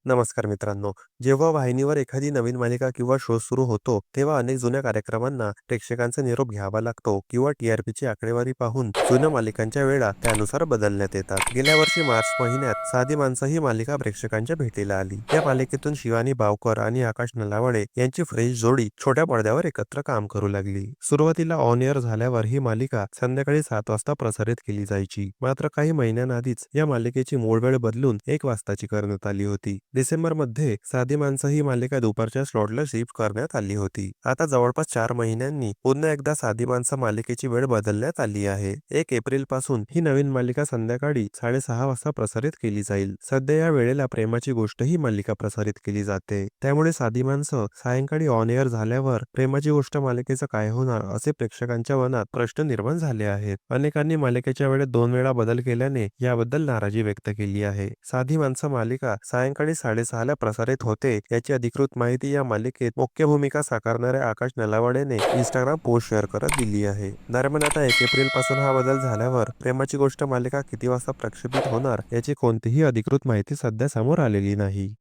नमस्कार मित्रांनो. जेव्हा वाहिनीवर एखादी नवीन मालिका किंवा शो सुरू होतो, तेव्हा अनेक जुन्या कार्यक्रमांना प्रेक्षकांचा निरोप घ्यावा लागतो किंवा टी-आर-पीची आकडेवारी पाहून जुन्या मालिकांच्या वेळा त्यानुसार बदलण्यात येतात. गेल्या वर्षी मार्च महिन्यात साधी माणसं ही मालिका प्रेक्षकांच्या भेटीला आली. या मालिकेतून शिवानी बावकर आणि आकाश नलावडे यांची फ्रेश जोडी छोट्या पडद्यावर एकत्र काम करू लागली. सुरुवातीला ऑन एअर झाल्यावर ही मालिका संध्याकाळी 7 वाजता प्रसारित केली जायची. मात्र काही महिन्यांआधीच या मालिकेची मूळ वेळ बदलून 1 वाजताची करण्यात आली होती. डिसेंबरमध्ये साधी माणसं ही मालिका दुपारच्या स्लॉटला शिफ्ट करण्यात आली होती. आता जवळपास 4 महिन्यांनी पुन्हा एकदा साधी माणसं मालिकेची वेळ बदलण्यात आली आहे. 1 एप्रिल पासून ही नवीन मालिका संध्याकाळी 6:30 वाजता प्रसारित केली जाईल. सध्या या वेळेला प्रेमाची गोष्ट ही मालिका प्रसारित केली जाते. त्यामुळे साधी माणसं सायंकाळी ऑन एअर झाल्यावर प्रेमाची गोष्ट मालिकेचं काय होणार असे प्रेक्षकांच्या मनात प्रश्न निर्माण झाले आहेत. अनेकांनी मालिकेच्या वेळेत 2 वेळा बदल केल्याने याबद्दल नाराजी व्यक्त केली आहे. साधी माणसं मालिका सायंकाळी 6:30 ला प्रसारित होते याची अधिकृत माहिती या मालिकेत मुख्य भूमिका साकारणाऱ्या आकाश नलावडेने इंस्टाग्राम पोस्ट शेअर करत दिली आहे. दरम्यान आता 1 एप्रिल पासून हा बदल झाल्यावर प्रेमाची गोष्ट मालिका किती वाजता प्रक्षेपित होणार याची कोणतीही अधिकृत माहिती सध्या समोर आलेली नाही.